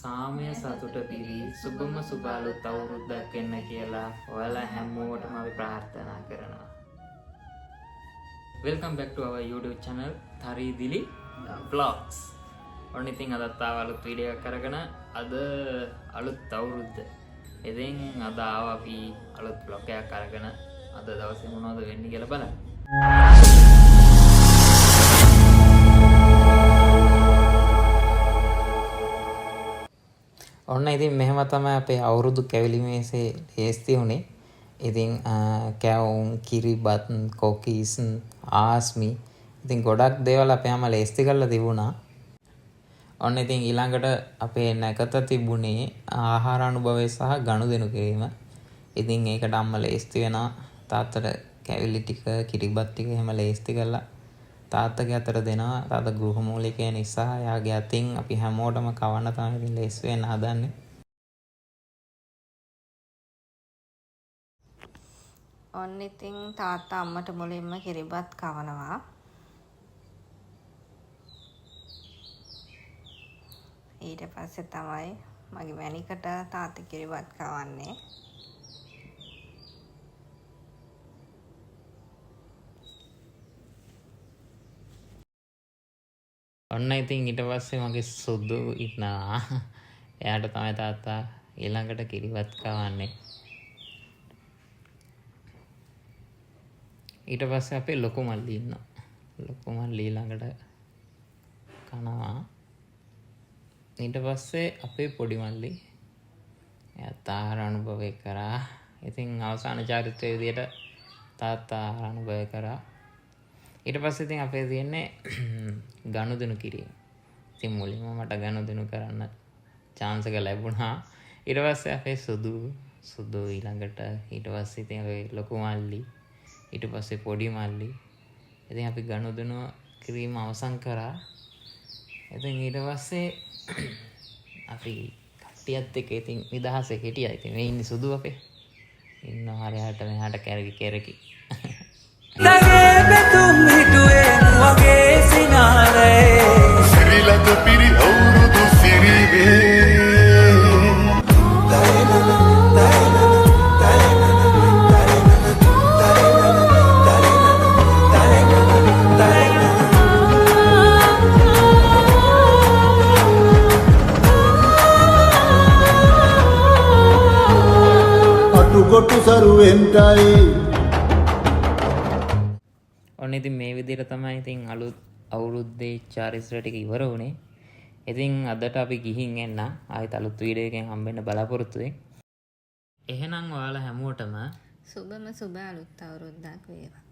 සාමය සතුට පිරි සුබම සුබ අලුත් අවුරුද්දක් එන්න කියලා ඔයාලා හැමෝටම අපි ප්‍රාර්ථනා කරනවා. Welcome back to our YouTube channel Tharidili Vlogs. ඔන්න ඉතින් අදත් ආව අලුත් වීඩියෝ එකක් අරගෙන අද අලුත් අවුරුද්ද. ඉතින් අද ආව අපි අලුත් vlog එකක් අරගෙන අද දවසේ මොනවද වෙන්නේ කියලා බලන්න. ඔන්න ඉතින් මෙහෙම තමයි අපේ අවුරුදු කැවිලිමේසේ ලේස්ති වුණේ. ඉතින් කැවුම්, කිරිබත්, කොකීස්, ආස්මි ඉතින් ගොඩක් දේවල් අපේ අම්මා ලේස්ති කරලා තිබුණා. ඔන්න ඉතින් ඊළඟට අපේ නැකත තිබුණේ ආහාර අනුභවය සහ ගනුදෙනු කිරීම. ඉතින් ඒකට අම්මා ලේස්ති වෙනවා. තාත්තට කැවිලි ටික, කිරිබත් ටික එහෙම ලේස්ති කරලා තාත්තගේ අතට දෙනවා. තාත්තා ගෘහමූලිකය නිසා එයාගේ අතින් අපි හැමෝටම කවන්න තමයි ඉතින් ලේස්ති වෙන්න හදන්නේ. ඔන්න ඉතින් තාත්තා අම්මට මුලින්ම කිරිබත් කවනවා. ඊට පස්සේ තමයි මගේ මැනිකට තාත්තා කිරිබත් කවන්නේ. ඔන්න ඉතින් ඊට පස්සේ මගේ සුදු ඉන්නවා. එයාට තමයි තාත්තා ඊළඟට කිරිබත් කවන්නේ. ඊට පස්සේ අපේ ලොකු මල්ලි ඉන්නවා. ලොකු මල්ලි ඊළඟට කනවා. ඊට පස්සේ අපේ පොඩි මල්ලි එයාත් ආහාර අනුභවය කරා. ඉතින් අවසාන චාරිත්‍රයේ විදියට තාත්තා ආහාර අනුභවය කරා. ඊට පස්සේ ඉතින් අපේ තියෙන්නේ ගනුදෙනු කිරීම. ඉතින් මුලින්ම මට ගනුදෙනු කරන්න chance එක ලැබුණා. ඊට පස්සේ අපේ සුදු ඊළඟට ඊට පස්සේ ඉතින් අපේ ලොකු මල්ලි ඊට පස්සේ පොඩි මල්ලි. ඉතින් අපි ගනුදෙනු කිරීම අවසන් කරා. ඉතින් ඊට පස්සේ අපි කට්ටියත් එක්ක ඉතින් නිදහසේ හිටියා. ඉතින් මේ ඉන්නේ සුදු අපේ. ඉන්නවා හරියට මෙහාට කැරකි. තගේ බෙතුම් හිටුවේ වගේ සිනාරේ සිරිලක පිරි අවුරුදු සිරිවේ අටුකොටු සරුවෙන්ටයි. ඔන්න ඉතින් මේ විදිහට තමයි ඉතින් අලුත් අවුරුද්දේ චාරිත්‍ර ටික ඉවර වුණේ. ඉතින් අදට අපි ගිහින් එන්න ආයෙත් අලුත් වීඩියෝ එකකින් හම්බෙන්න බලාපොරොත්තු වෙයි. එහෙනම් ඔයාලා හැමෝටම සුබම සුබ අලුත් අවුරුද්දක් වේවා.